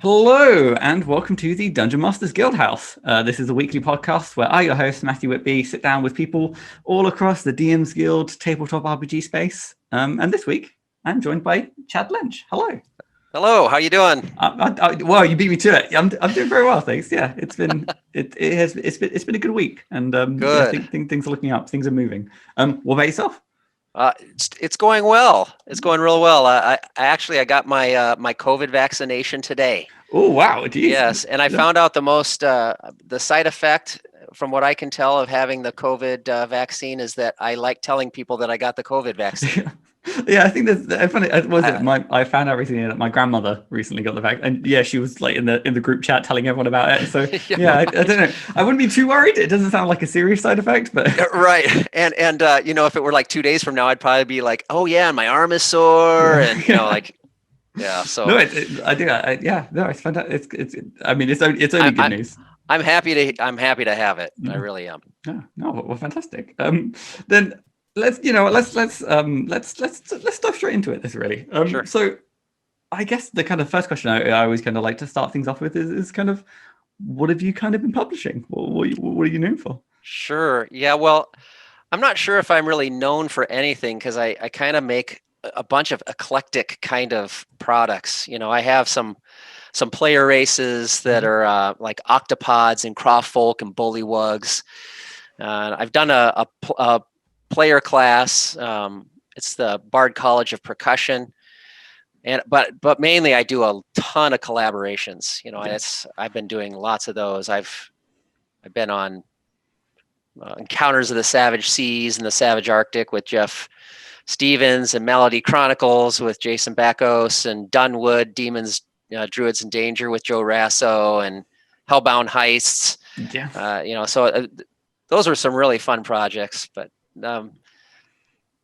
Hello, and welcome to the Dungeon Masters Guildhouse. This is a weekly podcast where I, your host, Matthew Whitby, sit down with people all across the DM's Guild tabletop RPG space. And this week, I'm joined by Chad Lensch. Hello. Hello, how you doing? Well, you beat me to it. I'm doing very well, thanks. Yeah, it's been it's been a good week, and yeah, I Good. think things are looking up. Things are moving. What about yourself? It's going well. It's going real well. I got my COVID vaccination today. Oh wow, geez. Yes, and I found out the side effect from what I can tell of having the COVID vaccine is that I like telling people that I got the COVID vaccine. Yeah, I think that's funny. Uh, I found out recently that my grandmother recently got the vaccine, and yeah, she was like in the group chat telling everyone about it. So yeah, yeah, right. I don't know. I wouldn't be too worried. It doesn't sound like a serious side effect, but Right. And if it were like 2 days from now, I'd probably be like, oh yeah, and my arm is sore, and yeah. So no, I do. Yeah, no, it's fantastic. It's. I mean, it's only good news. I'm happy to have it. I Yeah. really am. No, well, fantastic. Then let's dive straight into it. This really. Sure. So I guess the kind of first question I always kind of like to start things off with is kind of what have you kind of been publishing? What are you known for? Sure. Yeah. Well, I'm not sure if I'm really known for anything because I kind of make a bunch of eclectic kind of products. I have some player races that are like octopods and crawfolk and bullywugs. I've done a player class. It's the Bard College of Percussion. But mainly I do a ton of collaborations. I've been doing lots of those. I've been on Encounters of the Savage Seas and the Savage Arctic with Jeff Stevens, and Melody Chronicles with Jason Backos, and Dunwood Demons, Druids in Danger with Joe Rasso, and Hellbound Heists. Yeah. So those were some really fun projects. But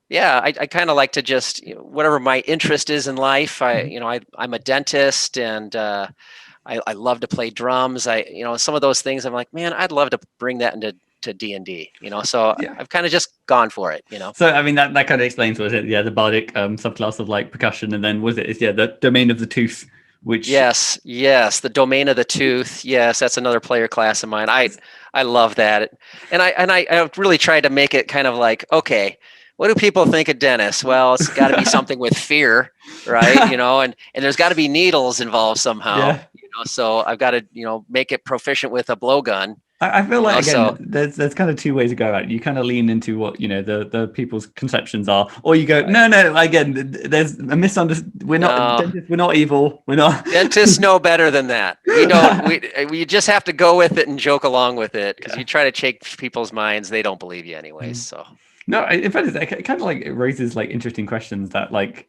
yeah, I kind of like to just whatever my interest is in life. I'm a dentist, and I love to play drums. Some of those things I'm like, man, I'd love to bring that into D&D. So Yeah. I've kind of just gone for it. So I mean that kind of explains what it. Yeah, the bardic subclass of like percussion, and then the domain of the tooth, which Yes, the domain of the tooth. Yes, that's another player class of mine. I love that, and I really tried to make it kind of like, okay, what do people think of dentists? Well, it's got to be something with fear, right? And there's got to be needles involved somehow. Yeah. So I've got to make it proficient with a blowgun. I feel like again, there's kind of two ways to go about it. You kind of lean into what the people's conceptions are, or you go, right. No. Again, there's a misunderstanding. We're not dentists. We're not evil. We're not. Dentists know better than that. We don't. We just have to go with it and joke along with it because you try to change people's minds, they don't believe you anyways. So no, in fact, it kind of like it raises like interesting questions that like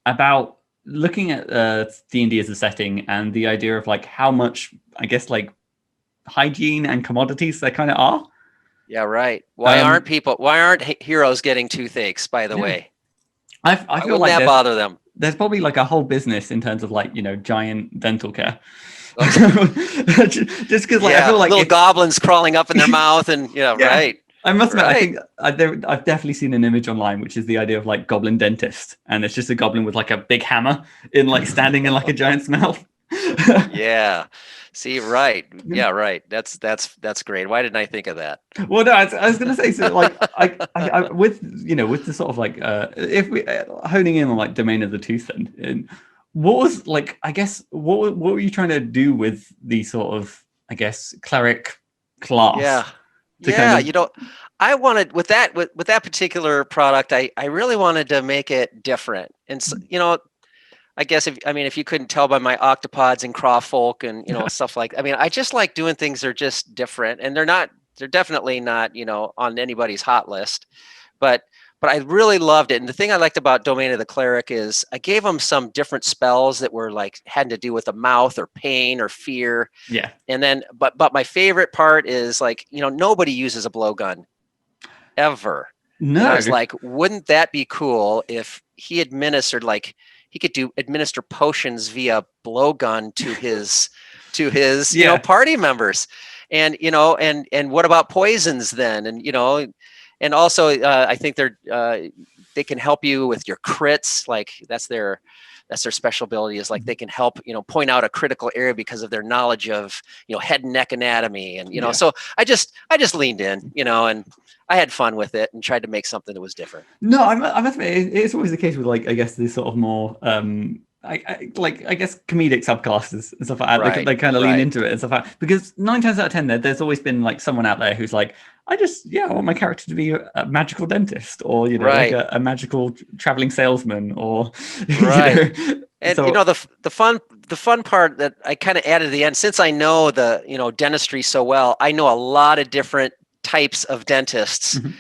about looking at D&D as a setting and the idea of like how much I guess like hygiene and commodities there kind of are. Yeah, right. Why aren't heroes getting toothaches, by the way? I feel like that bother them. There's probably like a whole business in terms of like giant dental care. Just because like I feel like little goblins crawling up in their mouth and right. I must admit, I think I've definitely seen an image online, which is the idea of like goblin dentist, and it's just a goblin with like a big hammer in like standing in like a giant's mouth. Yeah. See, right. Yeah, right. That's great. Why didn't I think of that? Well, no, I was going to say, so like, I with the sort of like, if we honing in on like domain of the tooth, and what was like, I guess, what were you trying to do with the sort of, I guess, cleric class? Yeah. I wanted with that particular product, I really wanted to make it different, and I guess if you couldn't tell by my octopods and crawfolk and stuff like, I just like doing things that are just different, and they're definitely not on anybody's hot list, but I really loved it. And the thing I liked about Domain of the Cleric is I gave them some different spells that were like had to do with the mouth or pain or fear. Yeah. And then but my favorite part is like nobody uses a blowgun ever. No. And I was like, wouldn't that be cool if he administered like he could administer potions via blowgun to his party members, and and what about poisons then? And also I think they can help you with your crits, like that's their that's their special ability, is like they can help, point out a critical area because of their knowledge of, head and neck anatomy. And, so I just leaned in, and I had fun with it and tried to make something that was different. No, I must admit, it's always the case with, like, I guess this sort of more, I guess comedic subclasses and stuff like that. Right, They kind of lean into it and stuff like that. Because 9 times out of 10, there's always been like someone out there who's like, I want my character to be a magical dentist, or like a magical traveling salesman, or right. And the fun part that I kind of added at the end, since I know the dentistry so well, I know a lot of different types of dentists. Mm-hmm.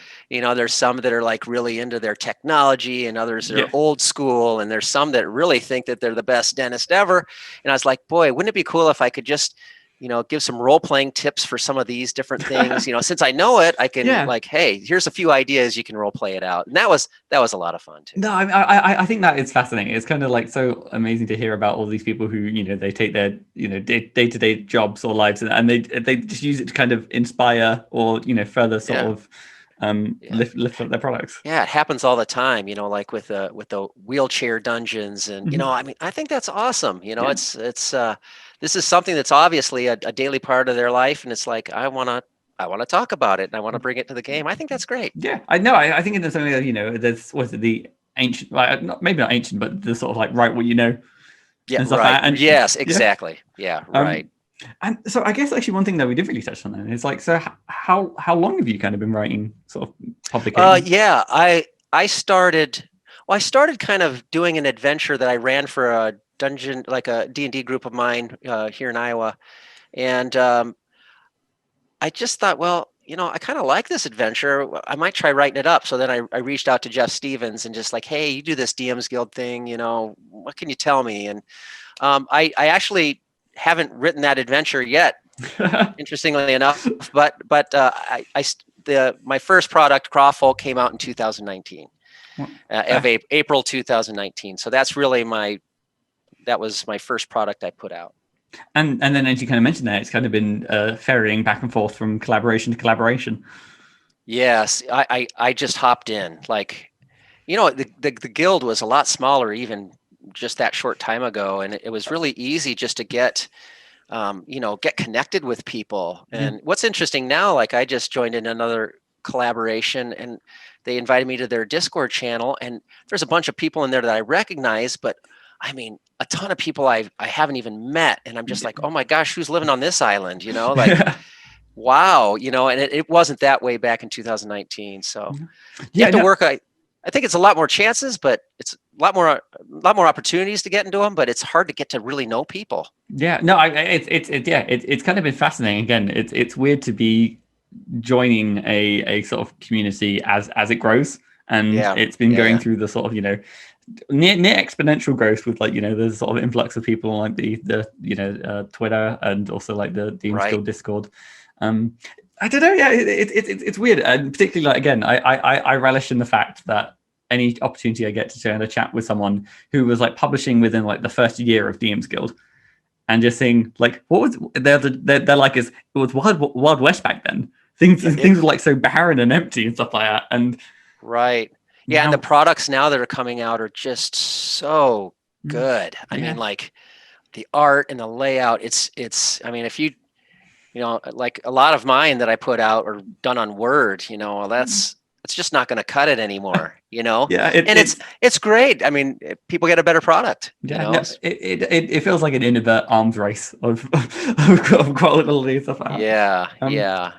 There's some that are like really into their technology, and others that are old school, and there's some that really think that they're the best dentist ever. And I was like, boy, wouldn't it be cool if I could just give some role-playing tips for some of these different things. Since I know it, I can like, hey, here's a few ideas, you can role-play it out. And that was a lot of fun too. No, I think that is fascinating. It's kind of like so amazing to hear about all these people who, they take their, day-to-day jobs or lives, and they just use it to kind of inspire or, further sort of lift up their products. Yeah, it happens all the time, like with the wheelchair dungeons, and I think that's awesome. It's this is something that's obviously a daily part of their life, and it's like I want to talk about it, and I want to bring it to the game. I think that's great. Yeah, I know. I think it's something that there's the ancient, maybe not ancient, but the sort of like write what you know. Yeah, right. And yes, exactly. Yeah, right. And so I guess actually one thing that we did really touch on then is like, so how long have you kind of been writing sort of publications? I started kind of doing an adventure that I ran for a dungeon, like a D&D group of mine here in Iowa. And I just thought, well, I kind of like this adventure. I might try writing it up. So then I reached out to Jeff Stevens and just like, hey, you do this DMsGuild thing, what can you tell me? And I actually haven't written that adventure yet, interestingly enough. But my first product, Crawful, came out in 2019, April 2019. So that's really that was my first product I put out. And then, as you kind of mentioned there, it's kind of been ferrying back and forth from collaboration to collaboration. Yes, I just hopped in. Like, the guild was a lot smaller even just that short time ago, and it was really easy just to get connected with people. And what's interesting now, like I just joined in another collaboration, and they invited me to their Discord channel, and there's a bunch of people in there that I recognize, but a ton of people I haven't even met, and I'm just like, oh my gosh, who's living on this island? Wow, and it wasn't that way back in 2019. So you have to work. I think it's a lot more chances, but it's a lot more opportunities to get into them, but it's hard to get to really know people. Yeah, no, it's kind of been fascinating. Again, it's weird to be joining a sort of community as it grows, and it's been going through the sort of near exponential growth with like there's sort of influx of people like the Twitter and also like the DMsGuild Discord. I don't know. Yeah, it's weird, and particularly like again, I relish in the fact that any opportunity I get to turn a chat with someone who was like publishing within like the first year of DMsGuild, and just seeing like what was they're like it was Wild West back then. Things were like so barren and empty and stuff like that, and and the products now that are coming out are just so good. I mean, like the art and the layout. It's. If you like a lot of mine that I put out are done on Word, it's just not going to cut it anymore, it's great. People get a better product. It feels like an inadvertent arms race of quality and stuff like that.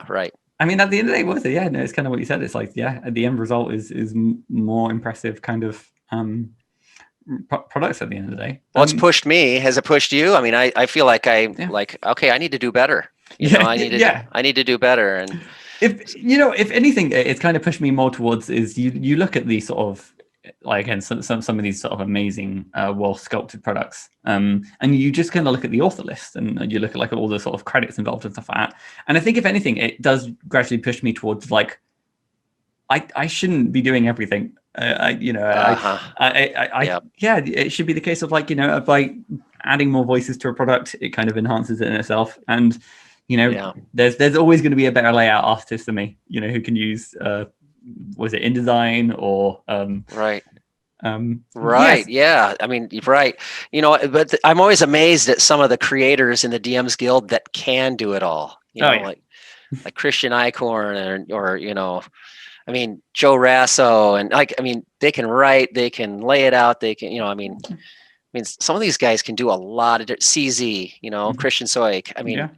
Right. At the end of the day, worth it. Yeah, no, it's kind of what you said. It's like, the end result is more impressive kind of products at the end of the day. Well, it's pushed me. Has it pushed you? I feel like okay, I need to do better. I need to do better. And if anything, it's kind of pushed me more towards is you look at these sort of like again some of these sort of amazing well sculpted products, and you just kind of look at the author list and you look at like all the sort of credits involved and stuff like that. And I think if anything, it does gradually push me towards like I shouldn't be doing everything. It should be the case of like by adding more voices to a product, it kind of enhances it in itself. And there's always going to be a better layout artist than me, who can use was it InDesign or Right. Yes. Yeah. I mean, you're right. But I'm always amazed at some of the creators in the DMs Guild that can do it all. Oh yeah. Like Christian Eichhorn or I mean, Joe Rasso and they can write, they can lay it out, they can, some of these guys can do a lot of CZ, Christian Soik. I mean, Yeah.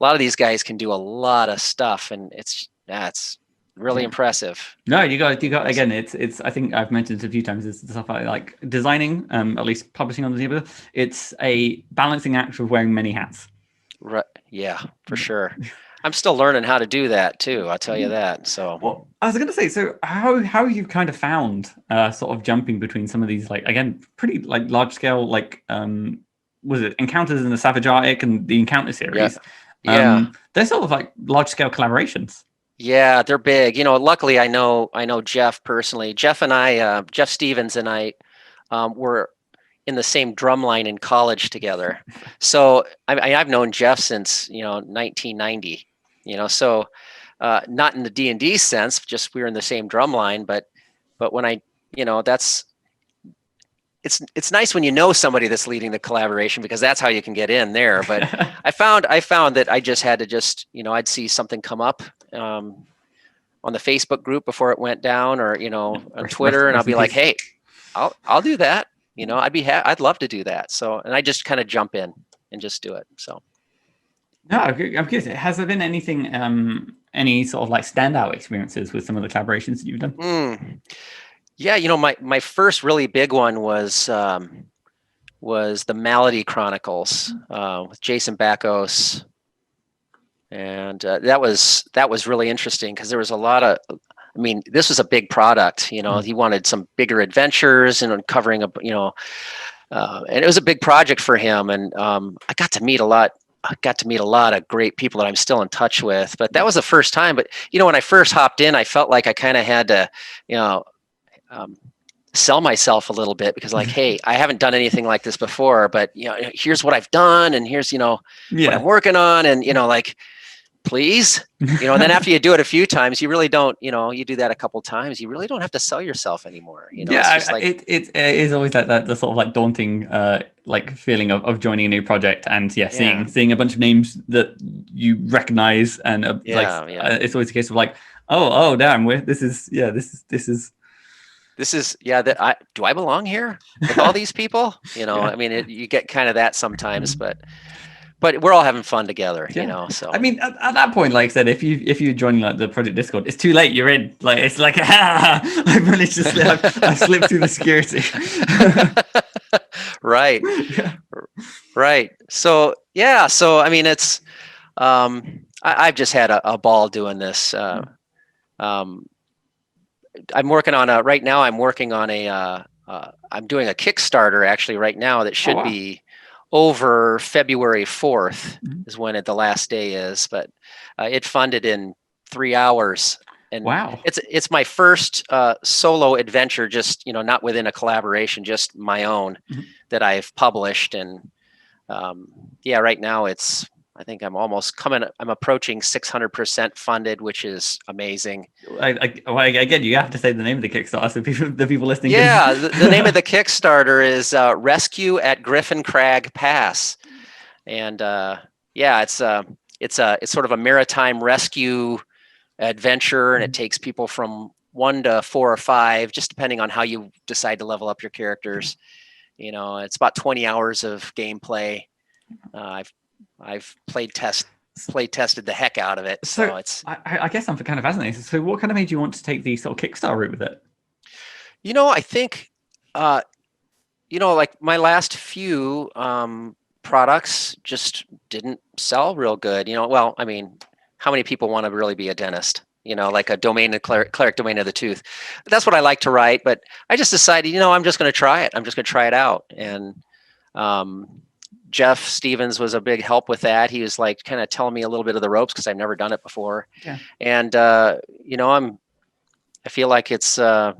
a lot of these guys can do a lot of stuff, and that's really impressive. No, you got again. It's. I think I've mentioned it a few times. It's the stuff like designing, at least publishing on the table. It's a balancing act of wearing many hats. Right. Yeah, for sure. I'm still learning how to do that too. I'll tell you that. So, well, I was going to say, so how you've kind of found sort of jumping between some of these, like, again, pretty like large scale, like was it Encounters in the Savage Arctic and the Encounter series? Yeah. They're sort of like large scale collaborations. Yeah, they're big. Luckily I know Jeff personally. Jeff Stevens and I were in the same drum line in college together. So I've known Jeff since 1990. So not in the D&D sense, just we were in the same drum line. But when it's nice when you know somebody that's leading the collaboration, because that's how you can get in there. But I found that I just had to I'd see something come up on the Facebook group before it went down, or on Twitter, and I'll be like, hey, I'll do that. I'd love to do that. So, and I just kind of jump in and just do it. So. No, I'm curious. Has there been anything, any sort of like standout experiences with some of the collaborations that you've done? Yeah, my first really big one was the Malady Chronicles with Jason Backos, and that was really interesting because there was a lot of. I mean, this was a big product. He wanted some bigger adventures and covering and it was a big project for him. And I got to meet a lot of great people that I'm still in touch with. But that was the first time. But when I first hopped in, I felt like I kind of had to, sell myself a little bit, because like, hey, I haven't done anything like this before, but here's what I've done, and here's what I'm working on, and like, please, and then after you do it a few times, you really don't, you do that a couple times, you really don't have to sell yourself anymore. Yeah, it's just like, it is always that the sort of like daunting like feeling of joining a new project, and seeing a bunch of names that you recognize, and it's always a case of like, oh damn, this is that do I belong here with all these people? I mean, you get kind of that sometimes, but we're all having fun together, so. I mean, at that point, like I said, if you're joining like the project Discord, it's too late, you're in. Like, it's like, I've managed to I slipped through the security. Right. Yeah. Right. So I mean, it's I've just had a ball doing this. I'm working on right now I'm working on I'm doing a Kickstarter actually right now that should be over February 4th is when the last day is, but it funded in 3 hours. And wow, it's my first solo adventure, just not within a collaboration, just my own that I've published. And right now I think I'm approaching 600% funded, which is amazing. Again, you have to say the name of the Kickstarter so the people listening. Yeah, the name of the Kickstarter is Rescue at Griffin Crag Pass, and it's sort of a maritime rescue adventure, and it takes people from 1 to 4 or 5, just depending on how you decide to level up your characters. It's about 20 hours of gameplay. I've played tested the heck out of it. So it's. I guess I'm kind of fascinated. So what kind of made you want to take the sort of Kickstarter route with it? I think, like my last few products just didn't sell real good. Well, I mean, how many people want to really be a dentist? Like a cleric domain of the tooth. That's what I like to write, but I just decided, I'm just going to try it. I'm just going to try it out. And Jeff Stevens was a big help with that. He was like kind of telling me a little bit of the ropes because I've never done it before. Yeah. And I feel like it's a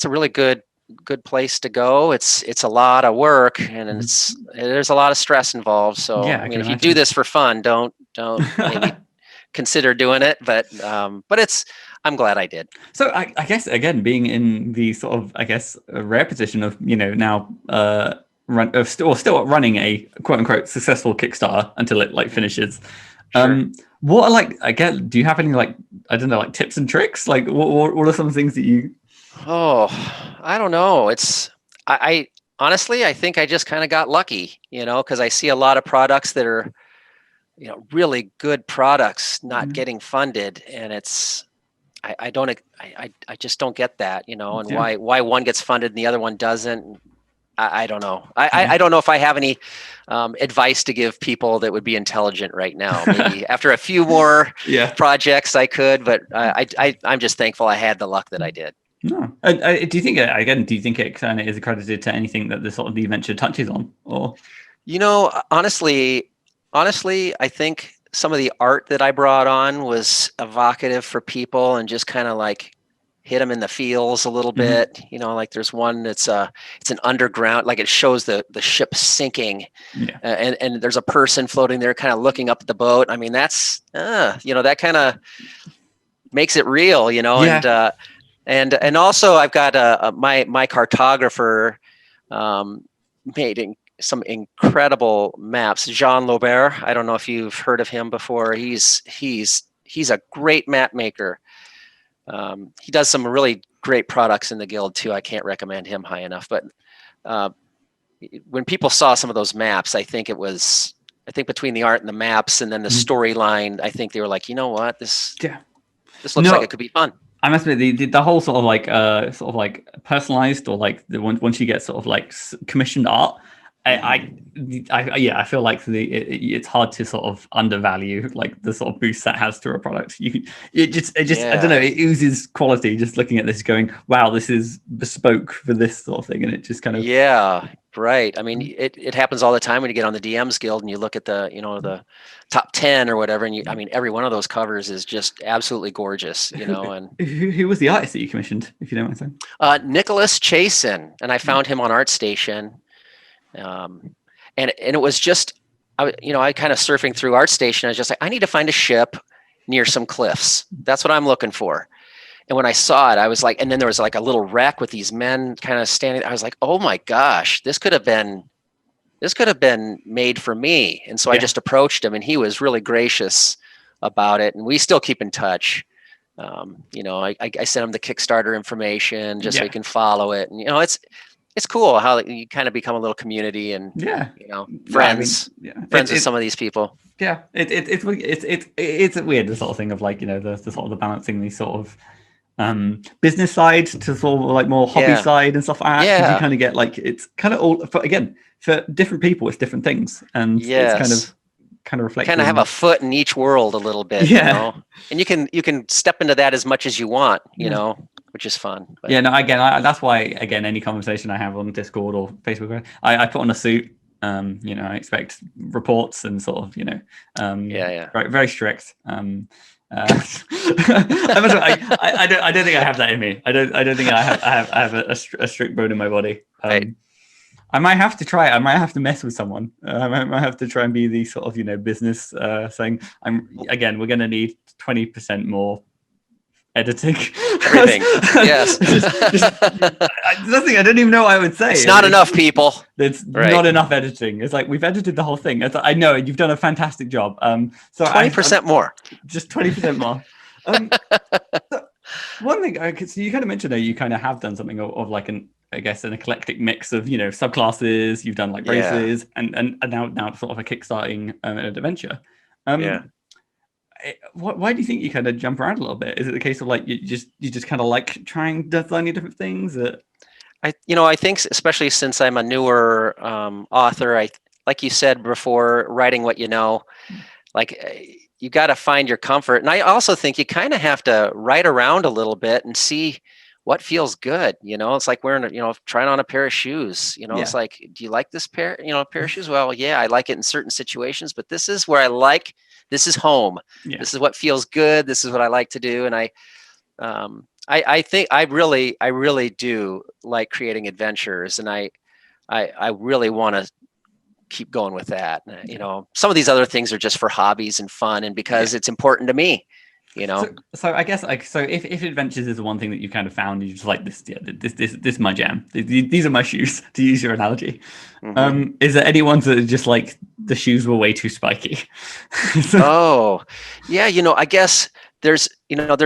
really good place to go. It's a lot of work, and there's a lot of stress involved. So I mean, if you do this for fun, don't maybe consider doing it, but I'm glad I did. So I guess, again, being in the sort of, I guess, a rare position of, now still running a quote unquote successful Kickstarter until it like finishes. Sure. What are like, again, do you have any like, I don't know, like tips and tricks? Like what are some things that you... Oh, I don't know. I honestly, I think I just kind of got lucky, because I see a lot of products that are, really good products not getting funded, and I just don't get that, and why one gets funded and the other one doesn't. I don't know. I don't know if I have any advice to give people that would be intelligent right now. Maybe after a few more projects I could, but I'm just thankful I had the luck that I did. No. Do you think it kind of is accredited to anything that the sort of the adventure touches on, or? Honestly, I think some of the art that I brought on was evocative for people and just kind of like hit them in the feels a little bit. Like there's one that's it's an underground, like it shows the ship sinking, and there's a person floating there kind of looking up at the boat. I mean, that's that kind of makes it real, and also I've got my cartographer made some incredible maps. Jean Laubert, I don't know if you've heard of him before. He's a great map maker. He does some really great products in the guild too. I can't recommend him high enough. But when people saw some of those maps, I think between the art and the maps and then the storyline, I think they were like, you know what, this looks like it could be fun. I must admit, the whole sort of like personalized, or like once you get sort of like commissioned art, I feel like it's hard to sort of undervalue like the sort of boost that has to a product. I don't know, it oozes quality just looking at this, going, wow, this is bespoke for this sort of thing, and it just kind of right. I mean, it happens all the time when you get on the DMsGuild and you look at the the top 10 or whatever, and I mean, every one of those covers is just absolutely gorgeous, And who was the artist that you commissioned, if you don't mind saying? Nicholas Chasen, and I found him on ArtStation. And it was just, I kind of surfing through ArtStation. I was just like, I need to find a ship near some cliffs. That's what I'm looking for. And when I saw it, I was like, and then there was like a little wreck with these men kind of standing. I was like, oh my gosh, this could have been made for me. And so I just approached him, and he was really gracious about it. And we still keep in touch. I sent him the Kickstarter information just so he can follow it. And it's cool how you kind of become a little community and friends with some of these people. Yeah, it's weird, the sort of thing of like the sort of the balancing these sort of business side to sort of like more hobby side and stuff like that. Because you kind of get like, it's kind of all for different people, it's different things, and it's kind of reflecting. Kind of have a foot in each world a little bit, and you can step into that as much as you want, which is fun. But. That's why, again, any conversation I have on Discord or Facebook, I put on a suit. I expect reports and sort of, very, very strict. I don't think I have that in me. I don't think I have a strict bone in my body. I might have to try it. I might have to mess with someone. I might have to try and be the sort of, business saying, we're going to need 20% more editing. Everything. Yes. I don't even know what I would say. It's not enough, people. It's not enough editing. It's like, we've edited the whole thing. I know you've done a fantastic job. So 20% more. Just 20% more. So one thing, so you kind of mentioned that you kind of have done something of like an eclectic mix of subclasses. You've done like races and now sort of a kickstarting adventure. Why do you think you kind of jump around a little bit? Is it the case of like you just kind of like trying designing different things? I think especially since I'm a newer author, like you said before, writing what like you got to find your comfort, and I also think you kind of have to write around a little bit and see what feels good. It's like wearing trying on a pair of shoes. It's like, do you like this pair of shoes? Well, yeah, I like it in certain situations, but this is where I like. This is home. Yeah. This is what feels good. This is what I like to do. And I think I really do like creating adventures, and I really want to keep going with that. You know, some of these other things are just for hobbies and fun, and because it's important to me. You know, so I guess like, so if adventures is the one thing that you kind of found, you just like this, this is my jam. These are my shoes, to use your analogy. Is there any ones that are just like the shoes were way too spiky? Oh, yeah. You know, I guess there's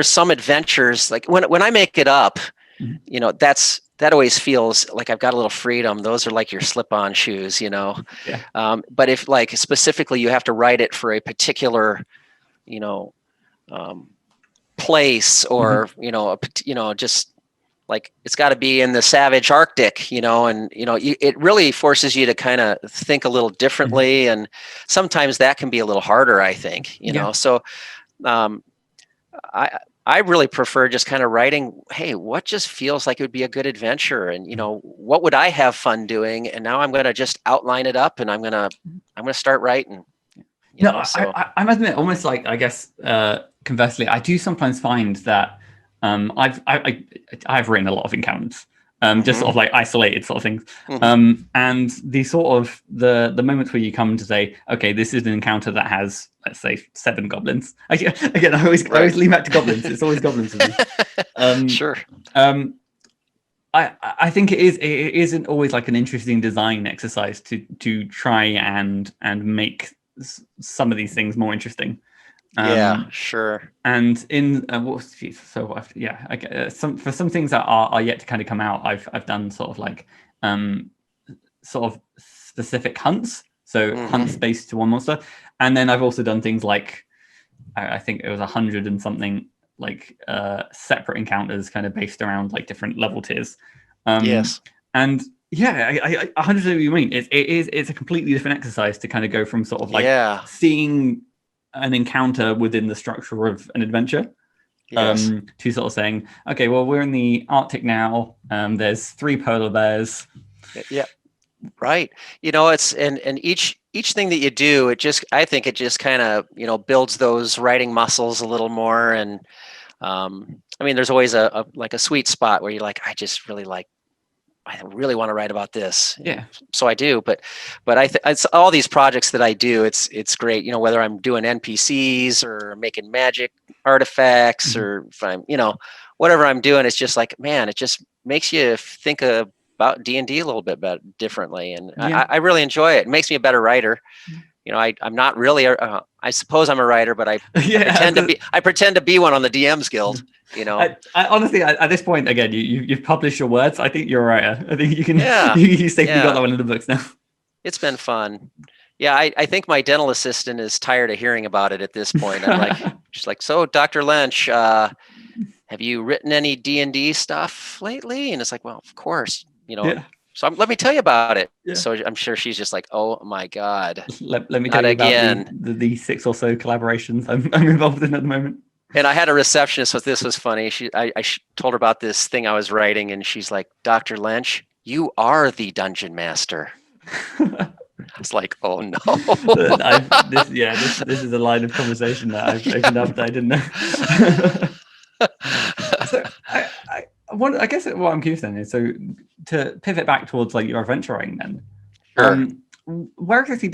some adventures like when I make it up, you know, that always feels like I've got a little freedom. Those are like your slip-on shoes, you know. But if like specifically you have to write it for a particular, you know, place, or you know, just like it's got to be in the savage Arctic, you know, and you know, it really forces you to kind of think a little differently, and sometimes that can be a little harder, I think, you know. So I really prefer just kind of writing, hey, what just feels like it would be a good adventure, and you know, what would I have fun doing, and now I'm going to just outline it up, and I'm going to start writing. I must admit, almost like, I guess, conversely, I do sometimes find that I've written a lot of encounters, just sort of like isolated sort of things, and the sort of the moments where you come to say, okay, this is an encounter that has, let's say, 7 goblins. Again, I always lean back to goblins. It's always goblins with me. Sure. I think it isn't always like an interesting design exercise to try and make some of these things more interesting. Sure. And in for some things that are yet to kind of come out, I've done sort of like sort of specific hunts, so hunts based to one monster, and then I've also done things like I think it was 100 and something like separate encounters kind of based around like different level tiers. And I 100% what you mean. It's a completely different exercise to kind of go from sort of like seeing an encounter within the structure of an adventure to sort of saying, okay, well, we're in the Arctic now. There's 3 polar bears. Right. You know, it's and each thing that you do, I think it just kind of, you know, builds those writing muscles a little more. And I mean, there's always a sweet spot where you're like, I really want to write about this. So I do, but it's all these projects that I do. It's great. You know, whether I'm doing NPCs or making magic artifacts, or if I'm, you know, whatever I'm doing, it's just like, man, it just makes you think about D&D a little bit differently. And I really enjoy it. It makes me a better writer. You know, I'm not really, I suppose I'm a writer, but I pretend to be one on the DMsGuild. You know, I honestly, at this point, again, you've published your words. I think you're a writer. I think you can, you safely got that one in the books now. It's been fun. Yeah, I think my dental assistant is tired of hearing about it at this point. I'm like, she's like, so Dr. Lensch, have you written any D&D stuff lately? And it's like, well, of course, you know. So let me tell you about it. So I'm sure she's just like, oh my God. Let me tell you about the 6 or so collaborations I'm involved in at the moment. And I had a receptionist, so this was funny. I told her about this thing I was writing, and she's like, Dr. Lensch, you are the dungeon master. I was like, oh no. This is a line of conversation that I've opened up that I didn't know. So I guess what I'm curious then is, so to pivot back towards like your adventure writing then. Sure. Where exactly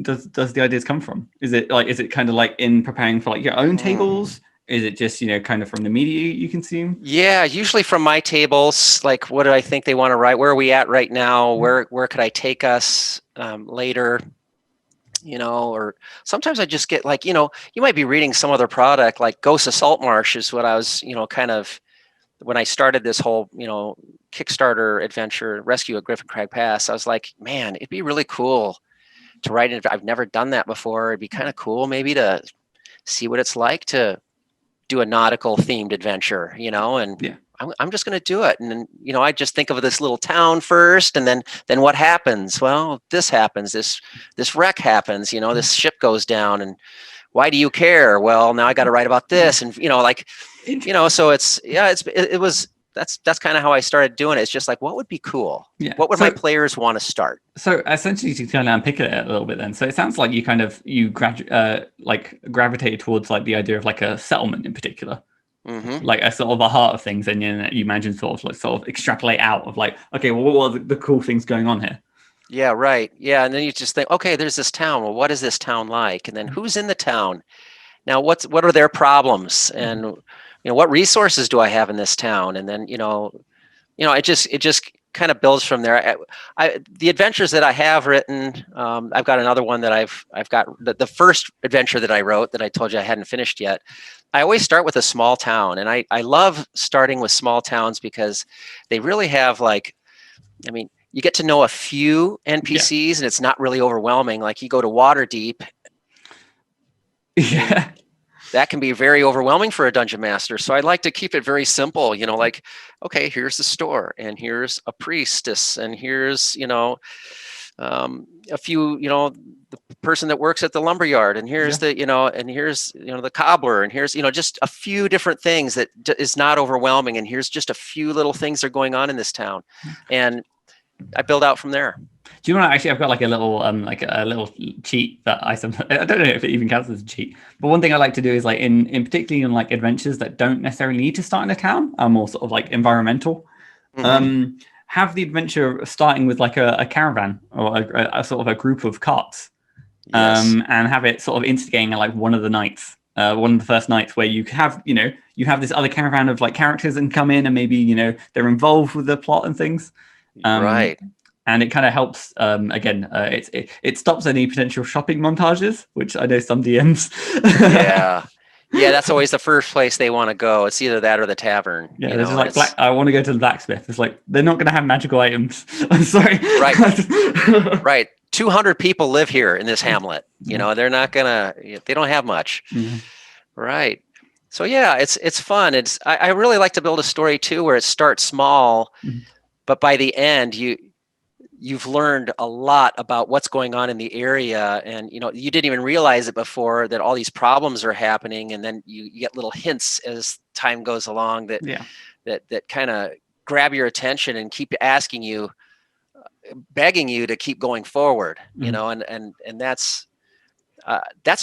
does the ideas come from? Is it kind of like in preparing for like your own tables? Is it just, you know, kind of from the media you consume? Yeah, usually from my tables. Like, what do I think they want to write? Where are we at right now? Where could I take us later? You know, or sometimes I just get like, you know, you might be reading some other product like Ghosts of Saltmarsh is what I was, you know, kind of when I started this whole, you know, Kickstarter adventure, Rescue at Griffin Crag Pass. I was like, man, it'd be really cool to write it. I've never done that before. It'd be kind of cool maybe to see what it's like to do a nautical themed adventure, you know, and I'm just going to do it. And then, you know, I just think of this little town first, and then what happens? Well, this happens, this wreck happens, you know, this ship goes down, and why do you care? Well, now I got to write about this. And, you know, like, you know, so that's kind of how I started doing it. It's just like, what would be cool? What would my players want to start? So essentially, to kind of unpick it a little bit then. So it sounds like you gravitated towards like the idea of like a settlement in particular. Like a sort of the heart of things, and you imagine sort of extrapolate out of like, okay, well, what are the cool things going on here? Yeah, right. Yeah, and then you just think, okay, there's this town. Well, what is this town like? And then Mhm. who's in the town? Now, what are their problems? And Mhm. what resources do I have in this town? And then it just kind of builds from there. The adventures that I have written, I've got another one that I've got the first adventure that I wrote that I told you I hadn't finished yet. I always start with a small town, and I love starting with small towns because they really have I mean, you get to know a few Yeah. NPCs, and it's not really overwhelming. Like you go to Waterdeep, I mean, Yeah. that can be very overwhelming for a dungeon master. So I like to keep it very simple, like, okay, here's the store, and here's a priestess, and here's, a few, the person that works at the lumberyard, and here's Yeah. the cobbler, and here's, just a few different things that is not overwhelming. And here's just a few little things that are going on in this town. And I build out from there. Do you want to actually? I've got like a little cheat that I don't know if it even counts as a cheat. But one thing I like to do is like in particularly in like adventures that don't necessarily need to start in a town, are more sort of like environmental. Mm-hmm. Have the adventure starting with like a caravan or a sort of a group of carts, Yes. and have it sort of instigating at like one of the nights, one of the first nights where you have this other caravan of like characters and come in and maybe they're involved with the plot and things. Um, Right. and it kind of helps. Again, it stops any potential shopping montages, which I know some DMs. Yeah. Yeah, that's always the first place they want to go. It's either that or the tavern, Yeah, they're just and like it's I want to go to the blacksmith. It's like they're not going to have magical items. I'm sorry. right, right. 200 people live here in this hamlet. Yeah. They're not gonna, they don't have much. Yeah. Right. So yeah, it's fun. I really like to build a story too, where it starts small, Mhm. but by the end you've learned a lot about what's going on in the area, and you didn't even realize it before that all these problems are happening, and then you get little hints as time goes along that Yeah. that kind of grab your attention and keep asking you, begging you to keep going forward. Mhm. And that's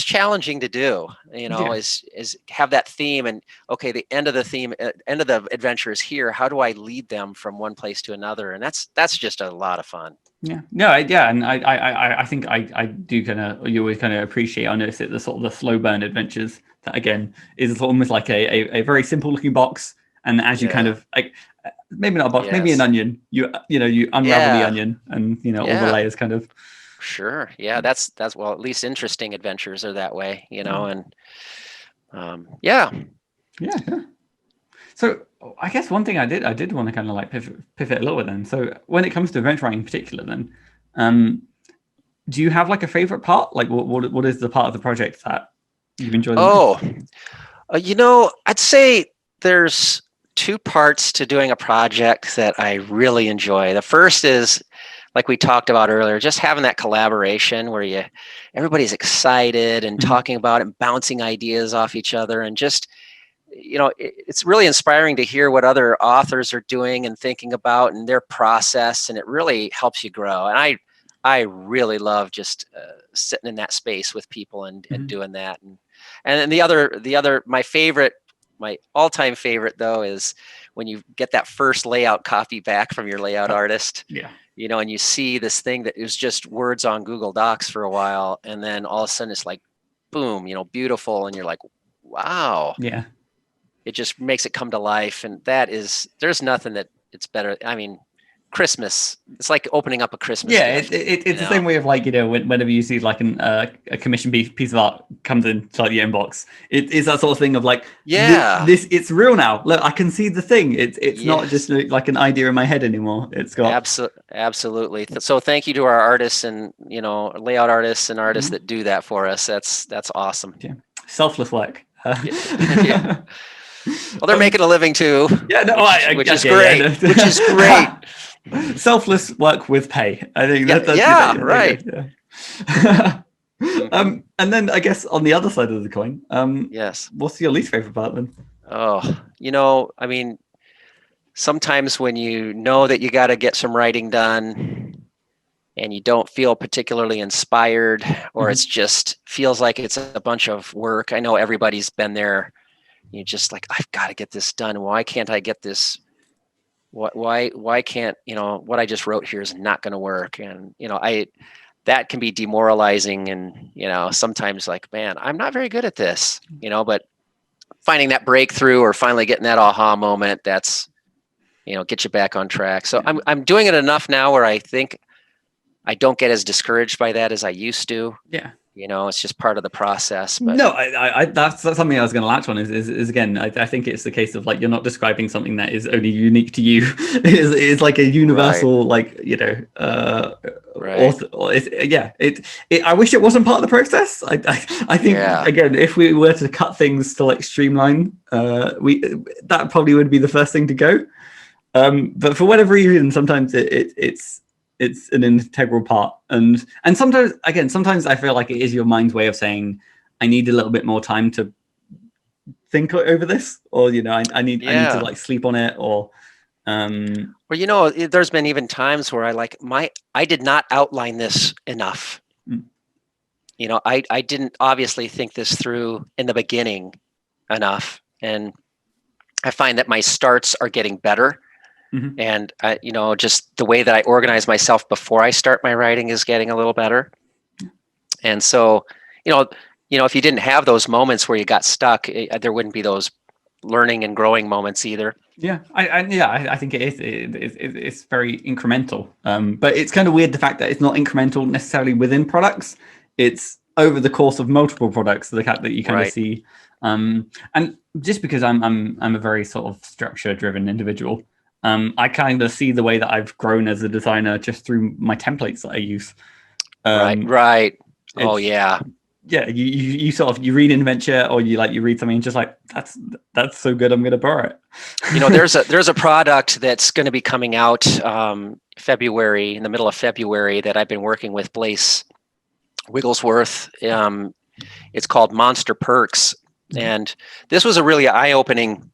challenging to do. Yeah. Is have that theme, and okay, the end of the theme, end of the adventure is here. How do I lead them from one place to another? And that's just a lot of fun. Yeah, no, yeah, and I think I do kind of you always kind of appreciate. I notice it the sort of the slow burn adventures that again is almost like a very simple looking box, and as you kind Yeah. of like maybe not a box, maybe an Yes. onion. You unravel the Yeah. onion, and all the Yeah. layers kind of. Sure. Yeah. That's well, at least interesting adventures are that way. And yeah. Yeah, yeah. So I guess one thing I did want to kind of like pivot a little bit then. So when it comes to adventure writing in particular, then, um, do you have like a favorite part? Like what is the part of the project that you enjoy the most? Oh, I'd say there's two parts to doing a project that I really enjoy. The first is, like we talked about earlier, just having that collaboration where everybody's excited and Mhm. talking about it and bouncing ideas off each other, and just it's really inspiring to hear what other authors are doing and thinking about and their process, and it really helps you grow. And I really love just sitting in that space with people and Mhm. doing that. And then the other my all-time favorite though is when you get that first layout copy back from your layout artist, Yeah. and you see this thing that is just words on Google Docs for a while, and then all of a sudden it's like boom, beautiful, and you're like, wow, Yeah. it just makes it come to life. And there's nothing that it's better. I mean, Christmas, it's like opening up a Christmas Yeah, gift, it's the same way of like whenever you see like a commissioned piece of art comes into like your inbox, it's that sort of thing of like Yeah. this it's real now. Look, I can see the thing. It's not just Yes. like an idea in my head anymore. It's got Absolutely. So thank you to our artists and layout artists and artists Mhm. that do that for us. That's awesome. Yeah, selfless work. Yeah. Yeah. Well, they're making a living too, Yeah, no, which is okay, yeah, great. no. Which is great. Selfless work with pay. I think Yeah. that's it. Yeah. Yeah, Right. okay, yeah. Hmm. And then I guess on the other side of the coin, Yes. what's your least favorite part then? Oh, I mean, sometimes when you know that you got to get some writing done and you don't feel particularly inspired, or Mhm. it's just feels like it's a bunch of work. I know everybody's been there. You're just like, I've got to get this done. Why can't I get this why can't, what I just wrote here is not going to work. And, that can be demoralizing. And, sometimes like, man, I'm not very good at this, but finding that breakthrough or finally getting that aha moment, that's, get you back on track. So I'm doing it enough now where I think I don't get as discouraged by that as I used to. Yeah. It's just part of the process. But no, that's something I was going to latch on. Is again, I think it's the case of like you're not describing something that is only unique to you. It's like a universal, right. I wish it wasn't part of the process. I think again, if we were to cut things to like streamline, that probably would be the first thing to go. But for whatever reason, sometimes it's an integral part, and sometimes I feel like it is your mind's way of saying I need a little bit more time to think over this, or I need to like sleep on it, or there's been even times where I did not outline this enough. I didn't obviously think this through in the beginning enough, and I find that my starts are getting better. Mm-hmm. And just the way that I organize myself before I start my writing is getting a little better. And so, if you didn't have those moments where you got stuck, there wouldn't be those learning and growing moments either. Yeah, I think it is. It's very incremental. But it's kind of weird the fact that it's not incremental necessarily within products. It's over the course of multiple products that you kind of see. And just because I'm a very sort of structure-driven individual. I kind of see the way that I've grown as a designer just through my templates that I use. Right. Oh yeah. Yeah. You sort of, you read an adventure or you read something and just like, that's so good, I'm going to borrow it. There's a product that's going to be coming out in the middle of February that I've been working with Blaise Wigglesworth. It's called Monster Perks. Mm-hmm. And this was a really eye-opening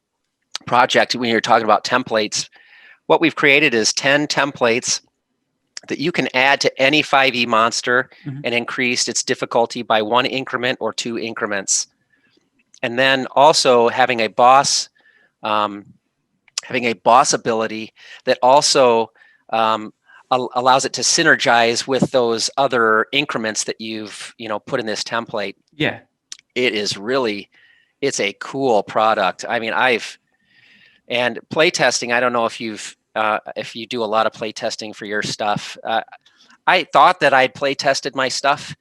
project when you're talking about templates. What we've created is 10 templates that you can add to any 5e monster mm-hmm. and increase its difficulty by 1 increment or 2 increments. And then also having a boss ability that also allows it to synergize with those other increments that you've put in this template. Yeah, it's a cool product. I mean, and playtesting, I don't know if you do a lot of playtesting for your stuff. I thought that I'd playtested my stuff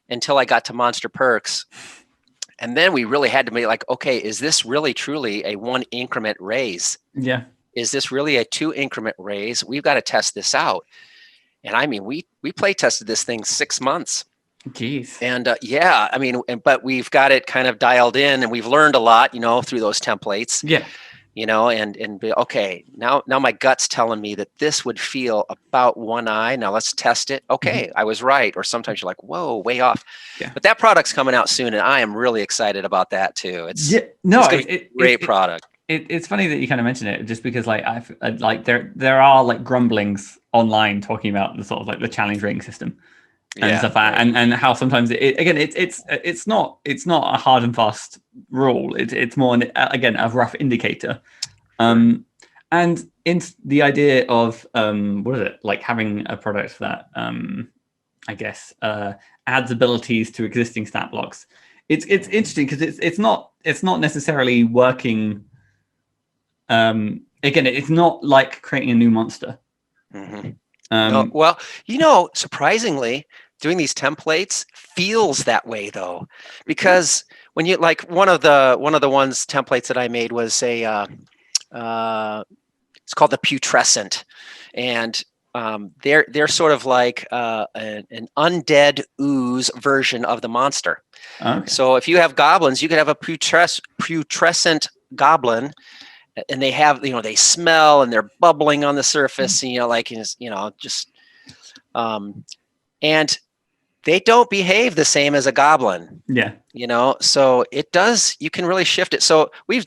until I got to Monster Perks. And then we really had to be like, okay, is this really truly a 1 increment raise? Yeah. Is this really a 2 increment raise? We've got to test this out. And I mean, we play tested this thing 6 months. Jeez. And but we've got it kind of dialed in, and we've learned a lot, through those templates. Yeah. And be, okay, now my gut's telling me that this would feel about 1 eye. Now let's test it. Okay, mm-hmm. I was right. Or sometimes you're like, whoa, way off. Yeah. But that product's coming out soon, and I am really excited about that too. It's a great product. It's funny that you kind of mentioned it, just because there are like grumblings online talking about the sort of like the challenge rating system and stuff, and how sometimes it's not a hard and fast rule. It's more a rough indicator. And in the idea of having a product that adds abilities to existing stat blocks. It's interesting because it's not necessarily working. It's not like creating a new monster. Mm-hmm. Surprisingly, doing these templates feels that way though, because when you one of the templates that I made was it's called the putrescent, and they're sort of like an undead ooze version of the monster. Okay. So if you have goblins, you could have a putrescent goblin. And they have, they smell and they're bubbling on the surface, and, and they don't behave the same as a goblin. Yeah. So it does, you can really shift it. So we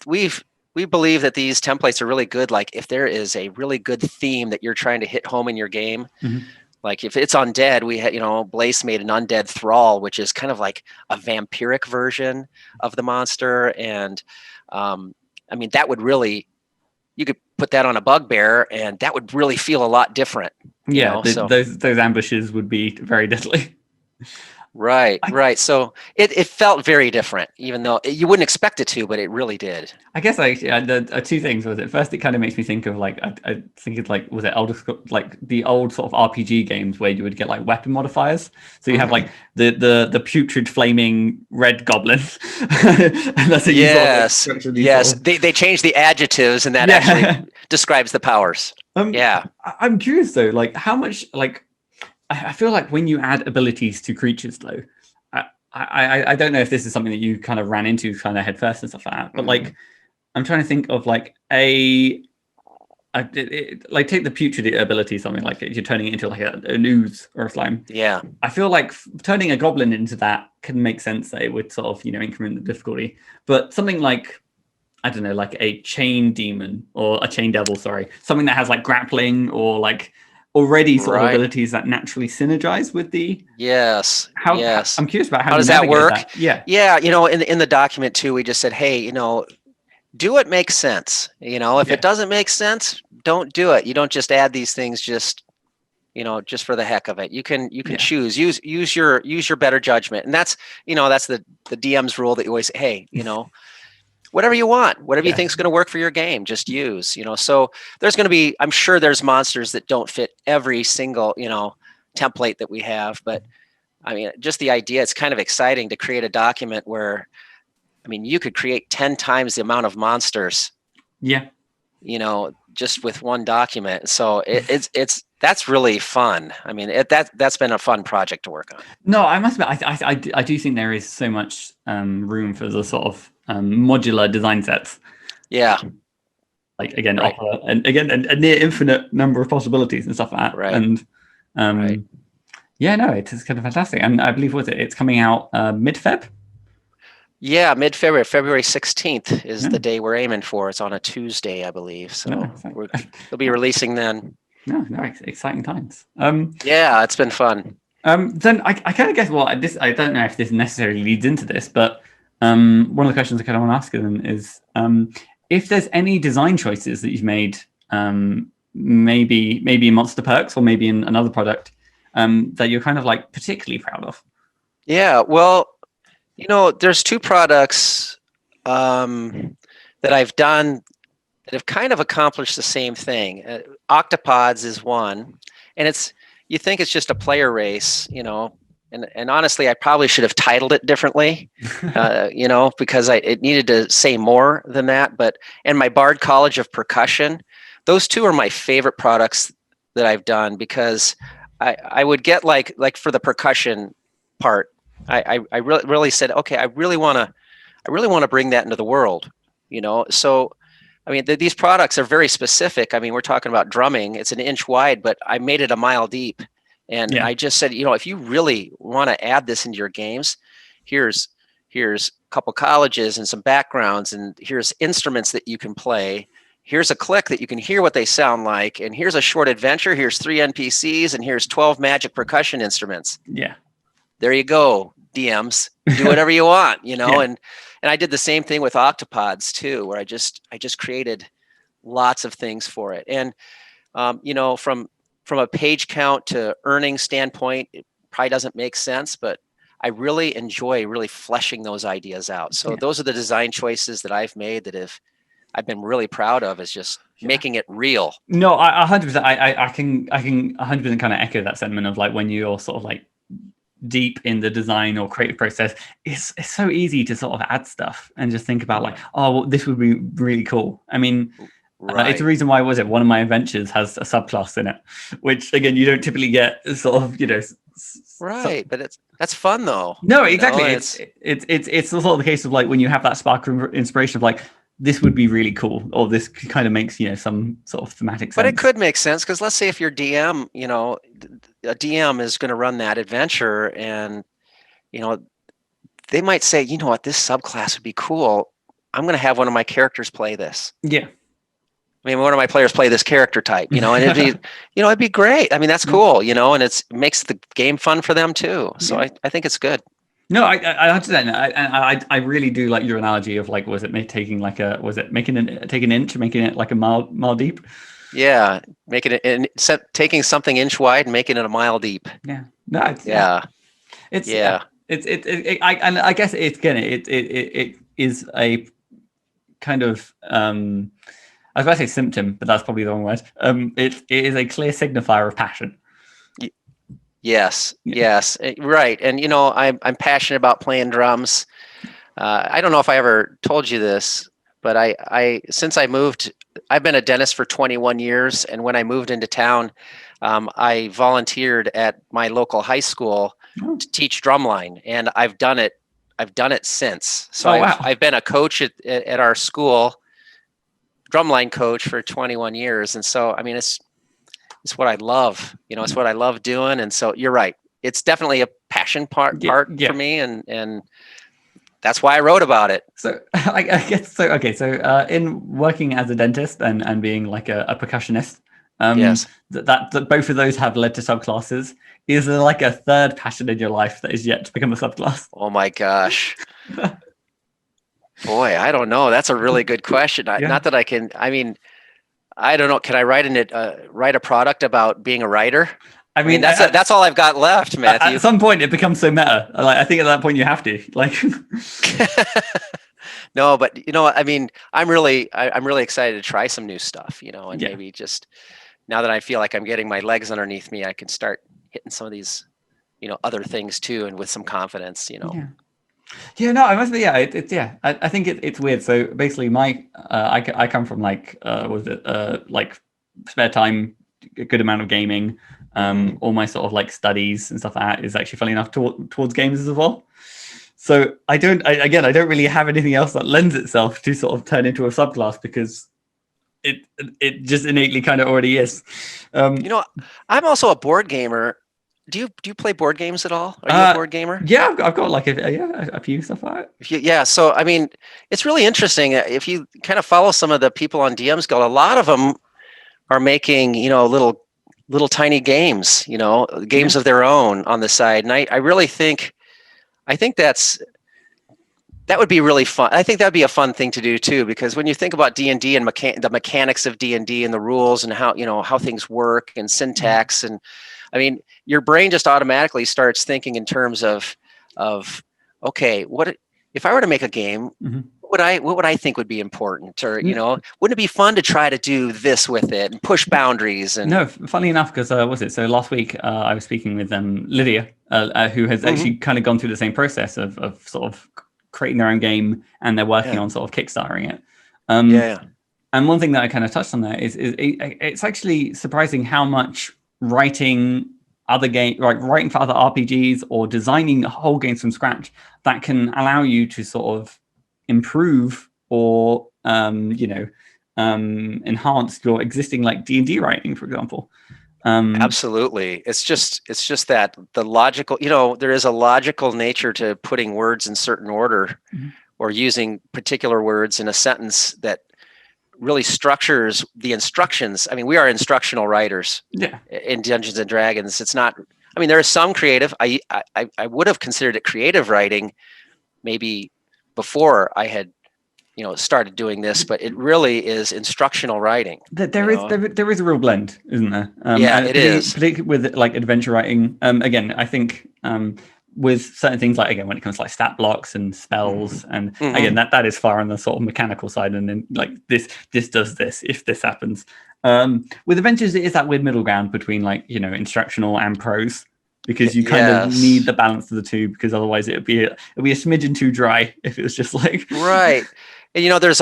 believe that these templates are really good. Like if there is a really good theme that you're trying to hit home in your game, mm-hmm. like if it's undead, we had, Blaise made an undead thrall, which is kind of like a vampiric version of the monster. And, that would really, you could put that on a bugbear, and that would really feel a lot different. Yeah, those ambushes would be very deadly. Right. So it felt very different, even though you wouldn't expect it to, but it really did. I guess the two things was it. First, it kind of makes me think of like I think it's like was it like the old sort of RPG games where you would get like weapon modifiers. So you have like the putrid flaming red goblin, and that's a yes. They changed the adjectives, and that actually describes the powers. I'm curious though, like how much like. I feel like when you add abilities to creatures, though, I don't know if this is something that you kind of ran into kind of head first and stuff like that. But like, I'm trying to think of like like take the putrid ability, something like you're turning it into like an ooze or a slime. Yeah, I feel like turning a goblin into that can make sense. That it would sort of increment the difficulty, but something like I don't know, like a chain demon or a chain devil, something that has like grappling or like already sort of abilities that naturally synergize with the I'm curious about how does that work that. In the document too, we just said, hey, do what makes sense. If it doesn't make sense, don't do it. You don't just add these things just for the heck of it. You can choose, use your better judgment. And that's the DM's rule that you always say, hey, whatever you want, whatever you think is going to work for your game, just use, so there's going to be, I'm sure there's monsters that don't fit every single, template that we have. But I mean, just the idea, it's kind of exciting to create a document where, I mean, you could create 10 times the amount of monsters, just with one document. So that's really fun. I mean, that's been a fun project to work on. No, I must admit, I do think there is so much room for the sort of modular design sets. Yeah. Like again, offer and again a near infinite number of possibilities and stuff like that. Right. And it's kind of fantastic. And I believe it's coming out mid-Feb. Yeah, mid-February, February 16th is the day we're aiming for. It's on a Tuesday, I believe. So we'll be releasing then. No, exciting times. It's been fun. Then I kind of guess, I don't know if this necessarily leads into this, but one of the questions I kind of want to ask them is if there's any design choices that you've made, maybe in Monster Perks or maybe in another product that you're kind of like particularly proud of. Yeah, well, there's two products that I've done that have kind of accomplished the same thing. Octopods is one, and you think it's just a player race, and honestly, I probably should have titled it differently, because it needed to say more than that. And my Bard College of Percussion, those two are my favorite products that I've done, because I would get like for the percussion part, I really said, okay, I really want to bring that into the world, So, I mean, these products are very specific. I mean, we're talking about drumming; it's an inch wide, but I made it a mile deep. And I just said, if you really want to add this into your games, here's a couple colleges and some backgrounds, and here's instruments that you can play. Here's a click that you can hear what they sound like, and here's a short adventure. Here's 3 NPCs, and here's 12 magic percussion instruments. Yeah, there you go, DMs. Do whatever you want, And I did the same thing with Octopods too, where I just created lots of things for it, and from a page count to earning standpoint, it probably doesn't make sense, but I really enjoy really fleshing those ideas out. So those are the design choices that I've made that I've been really proud of, is just making it real. No, I 100%. I can 100% kind of echo that sentiment of like when you're sort of like deep in the design or creative process, it's so easy to sort of add stuff and just think about like, this would be really cool. I mean, it's the reason why one of my adventures has a subclass in it, which again you don't typically get sort of but that's fun though. No, exactly. It's sort of the case of like when you have that spark of inspiration of like, this would be really cool, or this kind of makes some sort of thematic sense. But it could make sense, because let's say if your DM, a DM is going to run that adventure, and they might say, what, this subclass would be cool. I'm going to have one of my characters play this. Yeah. I mean, one of my players play this character type, and it'd be great. I mean, that's cool, and it makes the game fun for them too. So I think it's good. No, I understand. I really do like your analogy of like, was it taking like a, was it take an inch, making it like a mile deep? Yeah, making it and taking something inch wide and making it a mile deep. Yeah, no, Yeah, it's yeah. I guess it's again, it is a kind of I was about to say symptom, but that's probably the wrong word. It is a clear signifier of passion. Yes, Yeah. yes, right. And I'm passionate about playing drums. I don't know if I ever told you this, but since I moved, I've been a dentist for 21 years, and when I moved into town, I volunteered at my local high school to teach drumline, and I've done it. I've done it since. So I've been a coach at our school, drumline coach for 21 years, and so I mean it's what I love. It's what I love doing, and so you're right. It's definitely a passion part for me, and that's why I wrote about it. So I guess so. Okay, so in working as a dentist and being like a percussionist, yes, that both of those have led to subclasses. Is there like a third passion in your life that is yet to become a subclass? Oh my gosh, boy, I don't know. That's a really good question. Not that I can. I mean, I don't know. Can I write a product about being a writer? I mean, that's all I've got left, Matthew. At some point, it becomes so meta. Like I think at that point you have to. Like, no, but I mean, I'm really excited to try some new stuff. And maybe just now that I feel like I'm getting my legs underneath me, I can start hitting some of these, other things too, and with some confidence. Yeah, no, I must be. Yeah, I think it's weird. So basically, I come from like like spare time, a good amount of gaming. All my sort of like studies and stuff like that is actually, funny enough, towards games as well. So I don't really have anything else that lends itself to sort of turn into a subclass, because it just innately kind of already is. I'm also a board gamer. Do you play board games at all? Are you a board gamer? Yeah, I've got like a few stuff like that. Yeah, so I mean, it's really interesting. If you kind of follow some of the people on DMsGuild, a lot of them are making little tiny games, games of their own on the side. And I really think that would be really fun. I think that'd be a fun thing to do too, because when you think about D&D and the mechanics of D&D and the rules and how things work and syntax, and I mean, your brain just automatically starts thinking in terms of okay, what if I were to make a game? Mm-hmm. What would I think would be important, or wouldn't it be fun to try to do this with it and push boundaries? And no, funny enough, because so last week I was speaking with Lydia, who has actually kind of gone through the same process of sort of creating their own game, and they're working on sort of kickstarting it. And one thing that I kind of touched on there is it's actually surprising how much writing other game, like writing for other RPGs or designing whole games from scratch, that can allow you to sort of improve or enhance your existing like D&D writing, for example. Absolutely. It's just that the logical, there is a logical nature to putting words in certain order, or using particular words in a sentence that really structures the instructions. I mean, we are instructional writers in Dungeons and Dragons. It's not, I mean, there is some creative. I would have considered it creative writing maybe before I had started doing this, but it really is instructional writing. There is a real blend, isn't there? It is, particularly with like adventure writing. Again, I think with certain things, like again when it comes to like stat blocks and spells, and again that is far on the sort of mechanical side, and then like this does this if this happens. With adventures, it is that weird middle ground between like instructional and prose, because you kind of need the balance of the two, because otherwise it'd be a smidgen too dry if it was just like right. And there's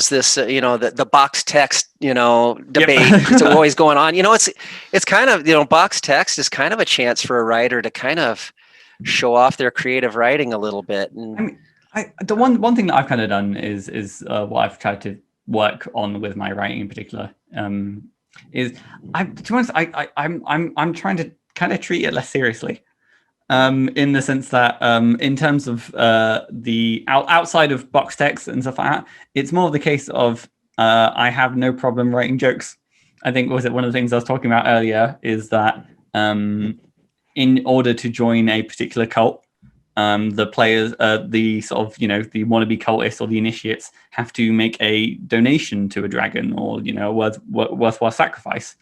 this the box text debate that's always going on. It's kind of box text is kind of a chance for a writer to kind of show off their creative writing a little bit. And I mean, the one thing that I've kind of done is what I've tried to work on with my writing in particular, is to be honest, I'm trying to kind of treat it less seriously. In the sense that in terms of the outside of box text and stuff like that, it's more of the case of I have no problem writing jokes. I think one of the things I was talking about earlier is that in order to join a particular cult, the players, the sort of, the wannabe cultists or the initiates have to make a donation to a dragon, or, worthwhile sacrifice.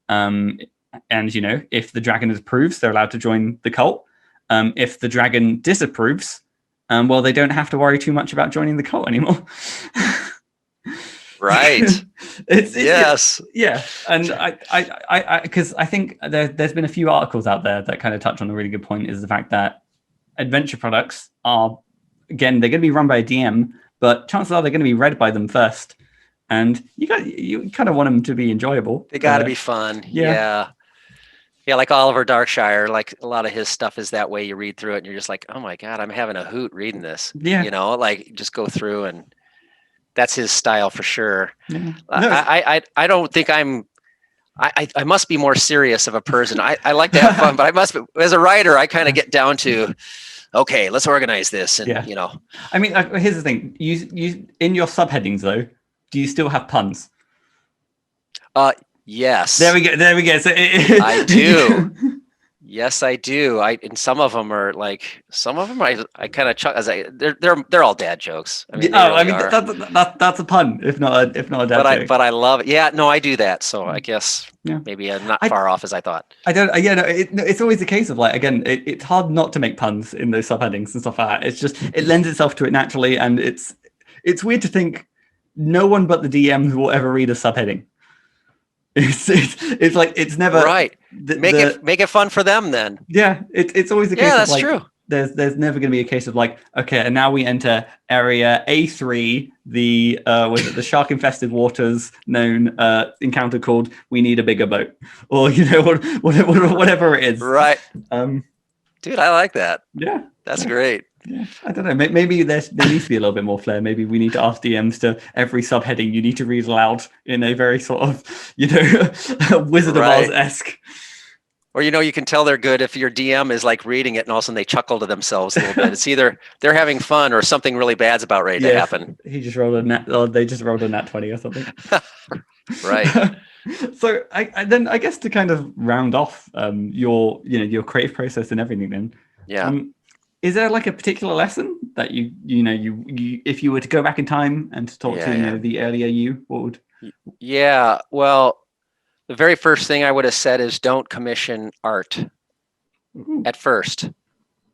And, if the dragon approves, they're allowed to join the cult. If the dragon disapproves, well, they don't have to worry too much about joining the cult anymore. Right. Yes. Yeah. And because I think there's been a few articles out there that kind of touch on a really good point, is the fact that adventure products are, again, they're going to be run by a DM, but chances are they're going to be read by them first. And you kind of want them to be enjoyable. They got to be fun. Yeah. Yeah, like Oliver Darkshire, like a lot of his stuff is that way. You read through it and you're just like, oh my God, I'm having a hoot reading this. Yeah. Like just go through, and that's his style for sure. Yeah. I don't think I must be more serious of a person. I like to have fun, but I must be, as a writer, I kind of get down to, okay, let's organize this. And, I mean, here's the thing. You in your subheadings, though, do you still have puns? Yes. There we go. So I do. Yes, I do. And some of them are like, I kind of chuck. They're all dad jokes. I mean, that's a pun, if not a dad joke. But I love it. Yeah, no, I do that. So I guess maybe I'm not far off as I thought. I don't. Yeah, no. It's always a case of like, again, it's hard not to make puns in those subheadings and stuff like that. It's just it lends itself to it naturally, and it's weird to think no one but the DMs will ever read a subheading. It's like it's never right. Make it fun for them then. Yeah, it's always the case. Yeah, that's of like, true. There's never going to be a case of like, okay, and now we enter area A3, the the shark infested waters known encounter called "We Need a Bigger Boat," or whatever it is. Right. Dude, I like that. Yeah, that's great. Yeah, I don't know. Maybe there needs to be a little bit more flair. Maybe we need to ask DMs to every subheading you need to read aloud in a very sort of, Wizard of Oz-esque. Or, you can tell they're good if your DM is like reading it and all of a sudden they chuckle to themselves a little bit. It's either they're having fun or something really bad's about ready to happen. He just rolled a nat, or they just rolled a nat 20 or something. Right. So I guess to kind of round off your creative process and everything then. Yeah. Is there like a particular lesson that you if you were to go back in time and to talk to the earlier you, what would? Yeah, well, the very first thing I would have said is don't commission art. Ooh. At first.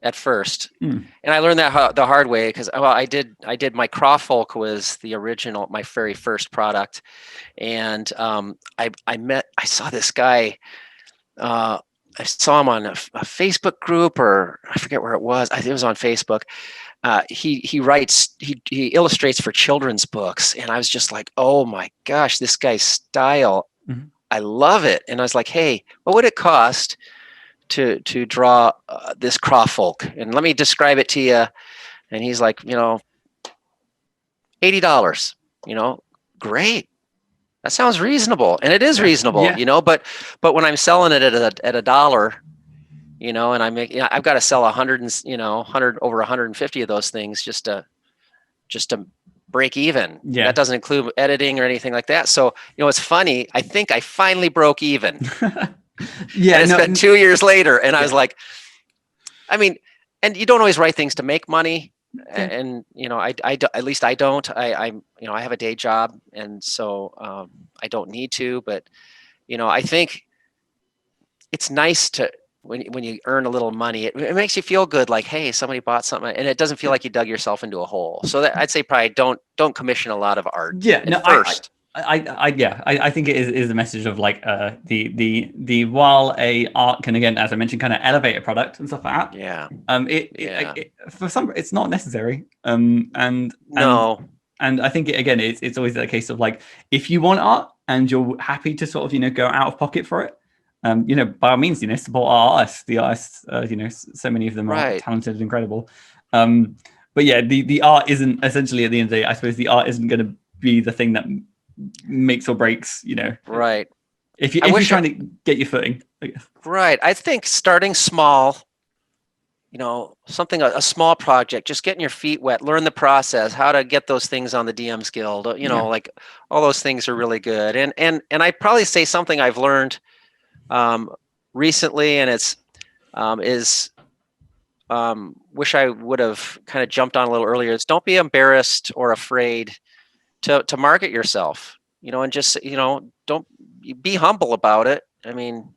And I learned that the hard way because I did my Crawfolk was the original, my very first product, and I saw this guy. I saw him on a Facebook group, or I forget where it was. I think it was on Facebook. He illustrates for children's books, and I was just like, oh my gosh, this guy's style, I love it. And I was like, hey, what would it cost to draw this Crawfolk? And let me describe it to you. And he's like, $80. Great. That sounds reasonable, and it is reasonable, but when I'm selling it at $1, and I make, I've got to sell 100 over 150 of those things just to break even. Yeah. That doesn't include editing or anything like that. So, it's funny. I think I finally broke even. Yeah. And it's been 2 years later, and I was like, I mean, and you don't always write things to make money. And at least I don't. I have a day job, and so I don't need to. But I think it's nice to when you earn a little money. It makes you feel good. Like, hey, somebody bought something, and it doesn't feel like you dug yourself into a hole. So I'd say probably don't commission a lot of art. Yeah, first. I think it is a message of like the while a art can, again, as I mentioned, kind of elevate a product and stuff like that. Yeah. For some it's not necessary. And I think it's always a case of like, if you want art and you're happy to sort of go out of pocket for it, by all means, support our artists. The artists, so many of them are talented and incredible. But yeah, the art isn't, essentially at the end of the day, I suppose the art isn't going to be the thing that makes or breaks, right. If you're trying to get your footing, I guess. Right. I think starting small, something, a small project, just getting your feet wet, learn the process, how to get those things on the DMsGuild, like all those things are really good. And I'd probably say something I've learned recently, and it's is wish I would have kind of jumped on a little earlier is don't be embarrassed or afraid to market yourself, and just, don't be humble about it. I mean,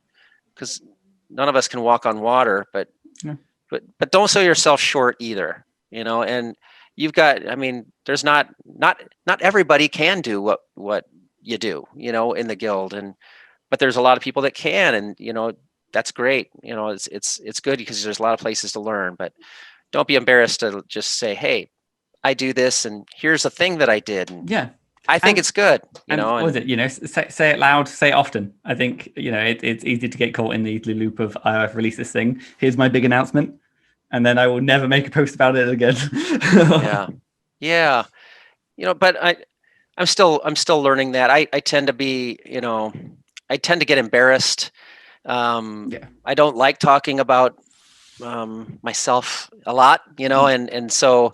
because none of us can walk on water, but Yeah. but don't sell yourself short either, and you've got, I mean, there's not everybody can do what you do, in the guild, but there's a lot of people that can, and that's great. It's good because there's a lot of places to learn, but don't be embarrassed to just say, hey, I do this, and here's the thing that I did, and Yeah. I think it's good, And what was it? Say it loud, say it often. I think it's easy to get caught in the loop of I've released this thing. Here's my big announcement, and then I will never make a post about it again. Yeah. But I'm still learning that. I tend to be, I tend to get embarrassed. I don't like talking about myself a lot, and so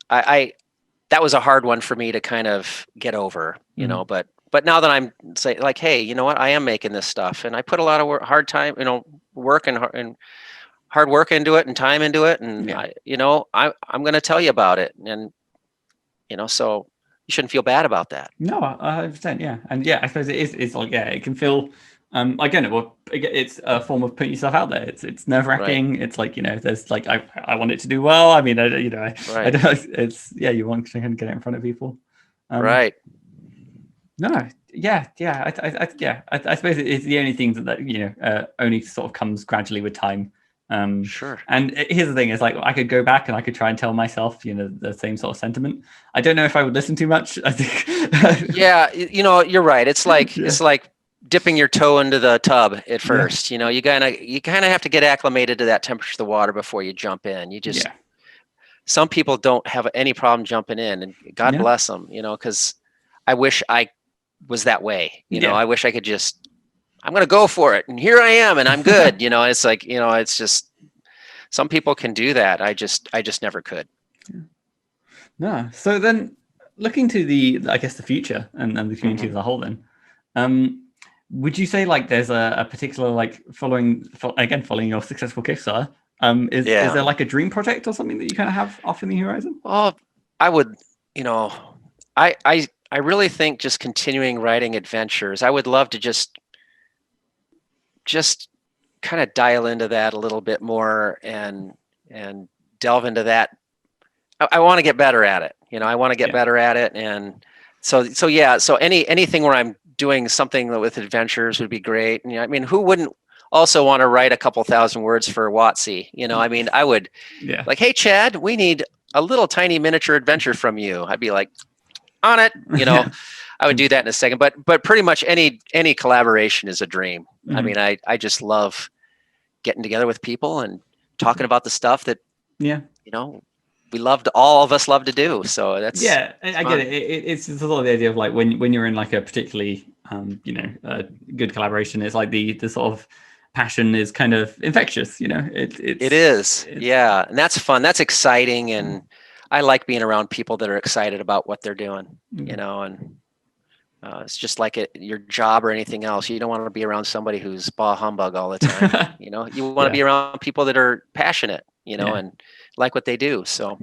I that was a hard one for me to kind of get over, but now that I'm saying, like, hey, you know what, I am making this stuff, and I put a lot of work and hard work into it and time into it, and I'm going to tell you about it, and so you shouldn't feel bad about that. No, 100%, yeah, and yeah, I suppose it is. It's like, yeah, it can feel. Again, it's a form of putting yourself out there. It's nerve wracking. Right. It's like, there's like I want it to do well. I mean, I don't. It's, yeah, you want to kind of get it in front of people. Right. No, yeah. I suppose it's the only thing that only sort of comes gradually with time. Sure. And here's the thing: is like I could go back and I could try and tell myself, the same sort of sentiment. I don't know if I would listen too much. I think. Yeah, you're right. It's like it's like dipping your toe into the tub at first. You kind of have to get acclimated to that temperature of the water before you jump in. You just some people don't have any problem jumping in, and God bless them. Because I wish I was that way. I wish I could just, I'm going to go for it, and here I am, and I'm good. It's like, it's just, some people can do that. I just never could. No. So then, looking to I guess the future and the community as a whole, then, would you say like there's a particular like following your successful Kickstarter? Is there like a dream project or something that you kind of have off in the horizon? Well, I would, I really think just continuing writing adventures. I would love to just kind of dial into that a little bit more and delve into that. I want to get better at it. I want to get better at it. And so anything where I'm doing something with adventures would be great. And I mean, who wouldn't also want to write a couple thousand words for WotC? I mean, I would like, hey, Chad, we need a little tiny miniature adventure from you. I'd be like, on it. I would do that in a second, but pretty much any collaboration is a dream. Mm-hmm. I mean, I just love getting together with people and talking about the stuff that, all of us love to do. So that's, I get it. It's sort of the idea of like when you're in like a particularly, good collaboration, it's like the sort of passion is kind of infectious, it is. Yeah. And that's fun. That's exciting. And I like being around people that are excited about what they're doing, and it's just like your job or anything else. You don't want to be around somebody who's bah humbug all the time. You want to be around people that are passionate, and like what they do. So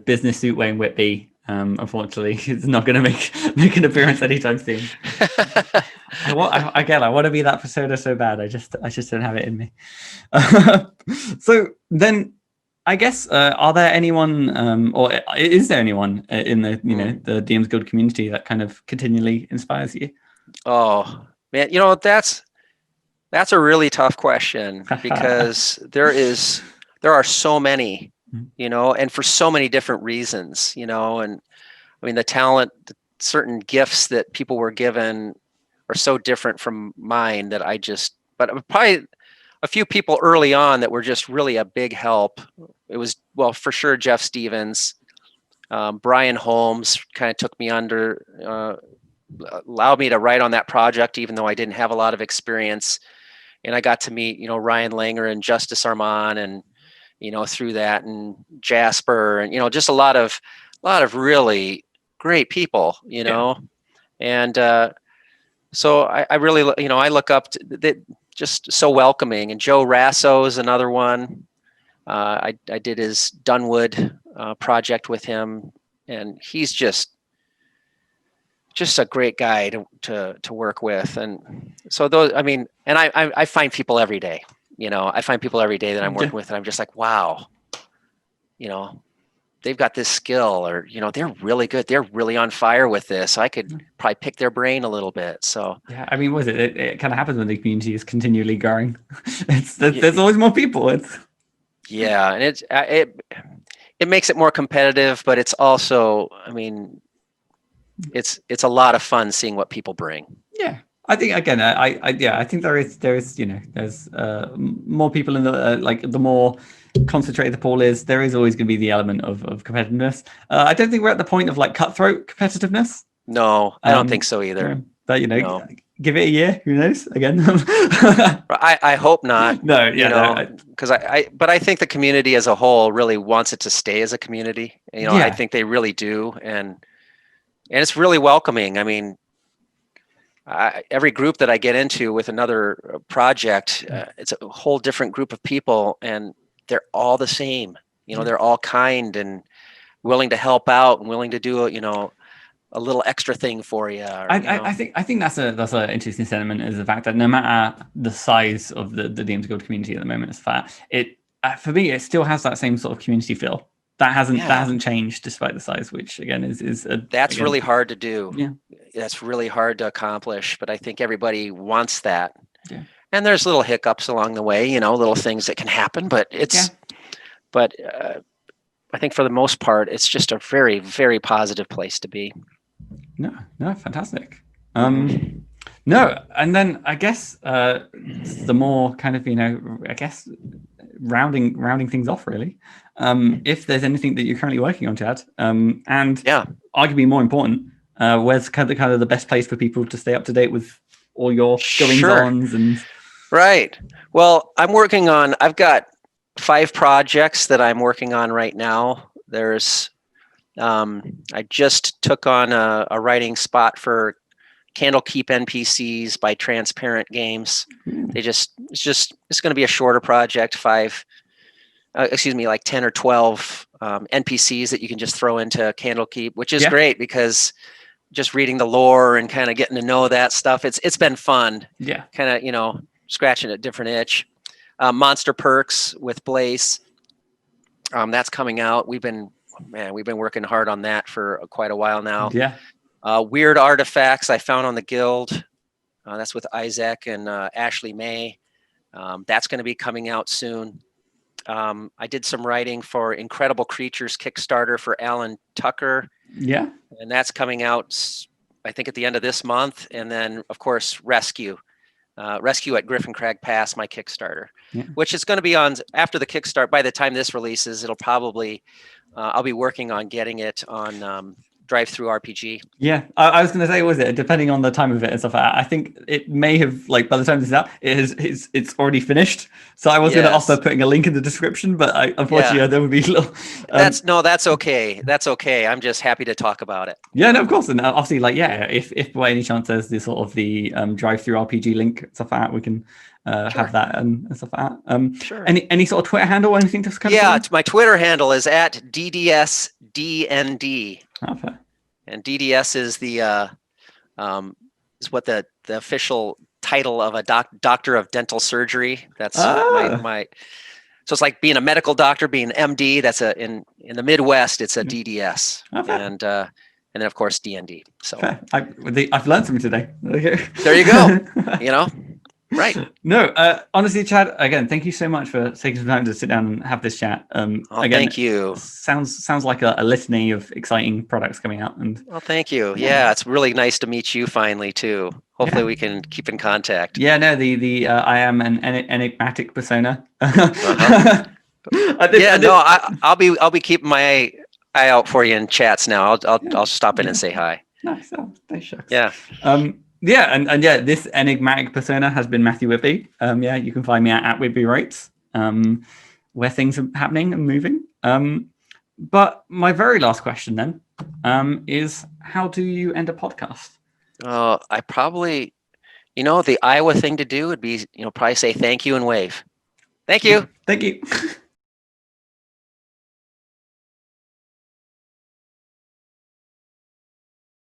business suit wearing Whitby, unfortunately, is not going to make an appearance anytime soon. I want to be that persona so bad. I just don't have it in me. So then, I guess, are there anyone, or is there anyone in the the DMsGuild community that kind of continually inspires you? Oh man, that's a really tough question because there are so many, and for so many different reasons, and I mean the talent, certain gifts that people were given are so different from mine that but probably a few people early on that were just really a big help. It was, well, for sure, Jeff Stevens, Brian Holmes kind of took me under, allowed me to write on that project, even though I didn't have a lot of experience. And I got to meet, Ryan Langer and Justice Armand, and, through that, and Jasper, and, just a lot of really great people, and so I really, I look up to just so welcoming. And Joe Rasso is another one. I did his Dunwood project with him, and he's just a great guy to work with. And so those, I mean, and I find people every day. I find people every day that I'm working with, and I'm just like, wow, they've got this skill, or they're really good. They're really on fire with this. I could probably pick their brain a little bit. So yeah, I mean, it kind of happens when the community is continually growing. There's always more people. And it makes it more competitive, but it's also, I mean, it's a lot of fun seeing what people bring. Yeah, I think again, I think there is there's more people in the the more concentrated the pool is, there is always going to be the element of competitiveness. I don't think we're at the point of cutthroat competitiveness. No, I don't think so either. But no. Give it a year, who knows? Again, I hope not. No, yeah, because but I think the community as a whole really wants it to stay as a community. I think they really do, and it's really welcoming. I mean, every group that I get into with another project, it's a whole different group of people, and they're all the same. They're all kind and willing to help out and willing to do a little extra thing for you. I think that's an interesting sentiment, is the fact that no matter the size of the DMsGuild community at the moment, for me, it still has that same sort of community feel. That hasn't changed despite the size, which again is really hard to do. Yeah, that's really hard to accomplish, but I think everybody wants that. Yeah. And there's little hiccups along the way, little things that can happen, but but I think for the most part, it's just a very, very positive place to be. No, fantastic. No, and then I guess the more kind of I guess rounding things off really. If there's anything that you're currently working on, Chad, and arguably more important, where's kind of the best place for people to stay up to date with all your goings-ons and. Right. Well, I've got 5 projects that I'm working on right now. There's I just took on a writing spot for Candlekeep NPCs by Transparent Games. It's going to be a shorter project, 10 or 12 NPCs that you can just throw into Candlekeep, which is great because just reading the lore and kind of getting to know that stuff, it's been fun. Yeah. Kind of, scratching a different itch. Monster Perks with Blaze. That's coming out. We've been working hard on that for quite a while now. Yeah. Weird Artifacts I found on the Guild. That's with Isaac and Ashley May. That's going to be coming out soon. I did some writing for Incredible Creatures Kickstarter for Alan Tucker. Yeah. And that's coming out, I think, at the end of this month. And then, of course, Rescue at Griffin Crag Pass, my Kickstarter, which is going to be on after the Kickstart. By the time this releases, it'll probably, I'll be working on getting it on Drive-Through RPG. Yeah, I was going to say, depending on the time of it and stuff like that, I think it may have, by the time this is out, it's already finished. So I was going to offer putting a link in the description, but unfortunately there would be a little. That's okay. That's okay. I'm just happy to talk about it. Yeah, no, of course, and obviously, if by any chance there's this sort of the Drive-Through RPG link stuff like that, we can have that and stuff like that. Sure. Any sort of Twitter handle or anything to kind of? My Twitter handle is at DDSDND. Okay. And DDS is is what the official title of a doctor of dental surgery. That's my. So it's like being a medical doctor, being an MD. That's in the Midwest, it's a DDS, and then of course DND. So I've learned something today. There you go. Right. No, honestly, Chad, again, thank you so much for taking some time to sit down and have this chat. Again, thank you. Sounds like a litany of exciting products coming out. And well, thank you. Yeah, it's really nice to meet you finally too. Hopefully we can keep in contact. Yeah, no, the I am an enigmatic persona. I'll be keeping my eye out for you in chats now. I'll stop in and say hi. Nice. Thanks, shucks. Yeah. This enigmatic persona has been Matthew Whitby. You can find me at Whitby Writes, where things are happening and moving. But my very last question then is, how do you end a podcast? I probably You know, the Iowa thing to do would be, probably say thank you and wave. Thank you. Thank you.